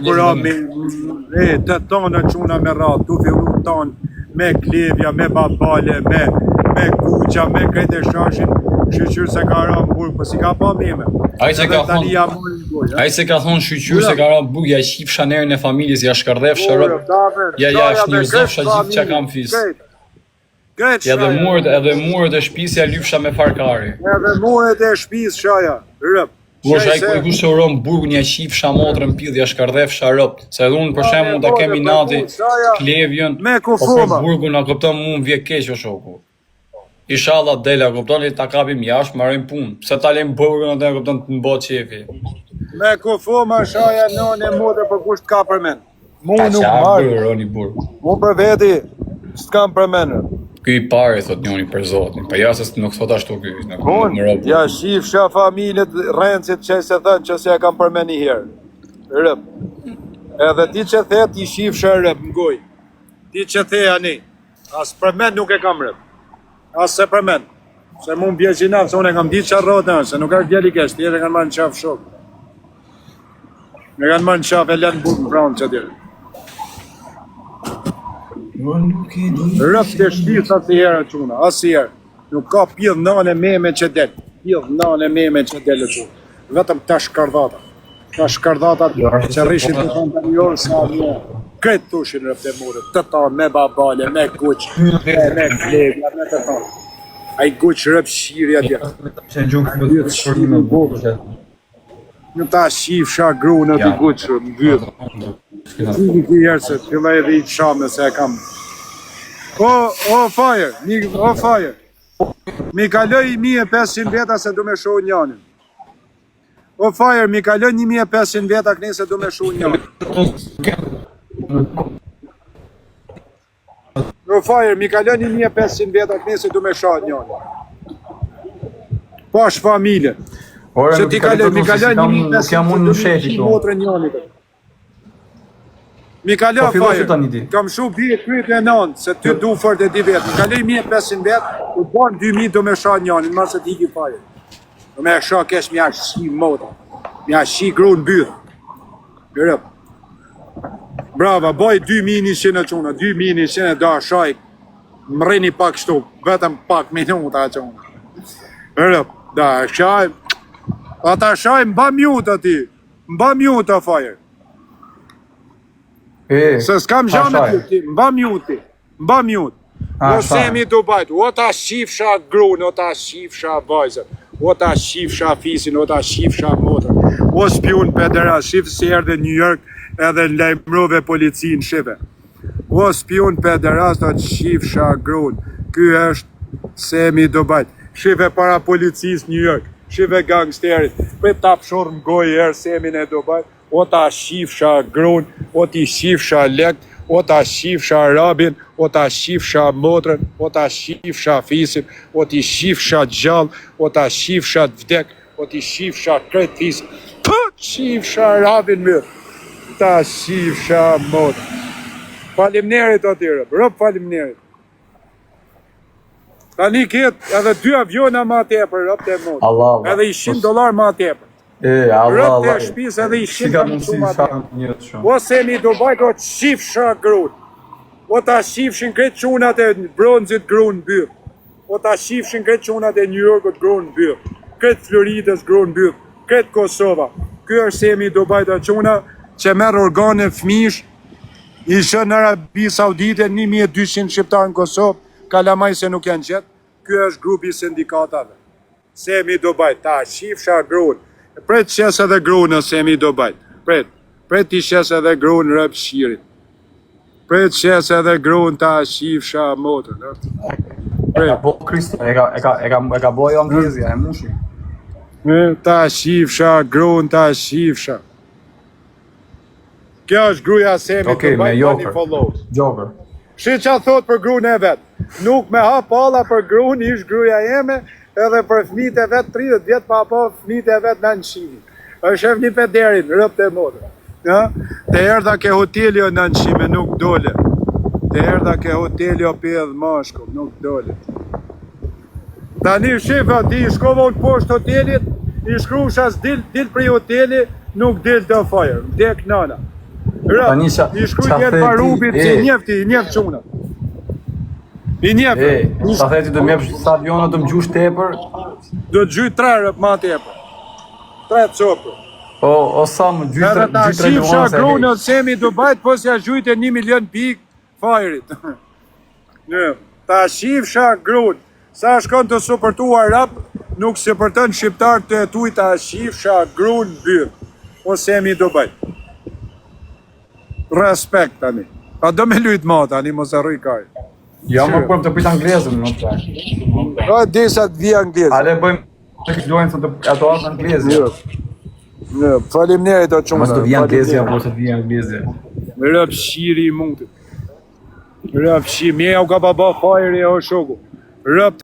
Kura me të tonë quna me ratë, tu fillu tonë me klevja, me babale, me kuqa, me krejt e shashin, shqyqyr se ka ra më burg, po si ka pa mime. Ai se ka thonë shqyqyr se ka ra burg, ja shqip shanerën e familjes, ja shkërdhef shërop, ja shnirëzofsha gjithë që kam fis. Edhe muret e shpis ja lyfsha me farkari. Edhe muret e shpis shaja, rëp. Ai ku shoron burgun ja shifsha motrën pidh ja shkardhefsha ropt. Se unë për shembull mund ta kemi nati klevjen, po burgun na kupton mua vje keq o shoku. Inshallah dela kupton ta kapim jashtë, marrim punë. Pse ta lëm burgun atë kupton të mbo çefi. Me kufuma shaja nënë motrë për kusht ka për men. Mu nuk marr. Mu për veti s'kam për men. Ky I pare, thot njoni për zotin, pa jasës nuk thot ashtu ky, në robu. Ja shifsha familjet rëncit që se thënë që se e kam përmen një herë. Rëp. Edhe ti që the, ti shifsha rëp, m'goj. Ti që the ani. As përmen nuk e kam rëp. As se përmen. Se mu m'bje qinaf, se unë e kam ditë që rrotë se nuk e djeli kesh, ti e kanë marrë në qaf shok. Me kanë marrë në qaf e lenë burë në pranë që tjere. Rëp të shtirë si herë quna, asë herë. Nuk ka pjedh nane meme që del. Pjedh nane meme që del e quna. Vetëm ta shkardhata. Ta shkardhata që rrishin të tonë të njërë sa një. Kretë tushin rëp të mure. Të tonë me babale, me kuq, me klevja, me të tonë. A I kuq rëp shirja tja. Në ta shifsha grunë të kuq rëp më vjëtë. Tiki ki herë se fillaj edhe I shame se e kam. O fire, mi kaloj 1500 veta se du me shoh njanin. O fire, mi kaloj 1500 veta këni se du me shoh njanin. O fire, mi kaloj 1500 veta këni se du me shoh njanin. Pash familje. Se ti kaloj, mi kaloj 1500 veta njanin. Mi kaloj fire, kam shu bje kryt e nënë, se ty du fërët e di vetë. Mi kaloj 1500 vetë, u bon 2000 do me sha njanin, ma se t'hiki fire. Do me sha kesh mja shi mota, mja shi gru në byrë. Gërëp. Brava, boj 2100 e quna, 2100 e da shaj, më rini pak shtu, vetëm pak minuta quna. Gërëp, da shaj, ata shaj mba mjuta ti, mba mjuta fire. Se s'kam gjame ti, mba mjuti, mba mjut. O semi të bajt, o ta shifsha grun, o ta shifsha vajzën, o ta shifsha fisin, o ta shifsha motër. O spion pederast, shifë si erdhe New York edhe lajmërove policinë shive. O spion pederast, o shifsha grun, ky është semi të bajt. Shive para policisë New York, shive gangsterit, për ta pëshorë më gojë erë semin e të bajt. O ta shifsha grun, o ti shifsha lekt, o ta shifsha rabin, o ta shifsha motrën, o ta shifsha fisin, o ti shifsha gjall, o ta shifsha vdek, o ti shifsha krejt fisin. Pët shifsha rabin mirë, ta shifsha motrën. Falimnerit o tjere, rëp falimnerit. Tani ketë edhe 2 aviona ma tepër, rëp të motrën. Edhe $100 ma tepër. Rëp të shpis edhe $100 shumë atë. O semi do bajt o të shifsha grun. O ta shifshin kretë qunat e bronzit grun byrë. O ta shifshin kretë qunat e New Yorkut grun byrë. Kretë Floridës grun byrë. Kretë Kosova. Ky është semi do bajt o quna që merë organe fmish. Ishë në Arabi Saudite 1200 shqiptarë në Kosovë. Kalamaj se nuk janë qëtë. Ky është grupi sindikatave. Semi do bajt, ta shifsha grun. Pret shes edhe grunë në semi do bajt. Pret ti shes edhe grunë rëp shirit. Pret shes edhe grunë ta shifsha motër. E ka bo Kristo, e ka bo jo Anglizja, e mushi. Ta shifsha grunë, ta shifsha. Kjo është gruja semi do bajt, me Joker. Shi qa thot për grunë e vetë. Nuk me ha pala për grunë, ish gruja jeme, edhe për fmit e vetë 30 vjetë pa po fmit e vetë në nëshimi. është shef një pederin, rëp të modë. Të erdha ke hoteli o në nëshime, nuk dole. Të erdha ke hoteli o pjedh mashko, nuk dole. Tani shifa, ti i shkova unë poshtë hotelit, i shkrusha s'dil për hoteli, nuk dil të fajrë, dek nana. I shkruj jetë parubit që i njefti quna. I njefti. Sa theti do mjep stadionat do më gjush tepër. Do të gjyj 3 rëp ma tepër. 3 copër. O sa më gjyj 3 ta shifsha grunë Semi Dubajt, po s'ja gjujte 1 milion pik fajrit. Ta shifsha grunë. Sa shkon të supportuar rap, nuk se përtën shqiptar të tuj ta shifsha grunë byrë. O Semi Dubajt. Respekt tani. Pa do me lujt ma tani, mos arruj kaj. Ja më përëm të prit anglezën, në të A disa të vi anglezën. Ale bëjmë të këshlojnë të ato asë anglezën. Faleminderit o qumë. Mos të vi anglezën, apo të vi anglezën. Rëp shiri i mundit. Rëp shiri, mje u ka baba fajri o shoku. Rëp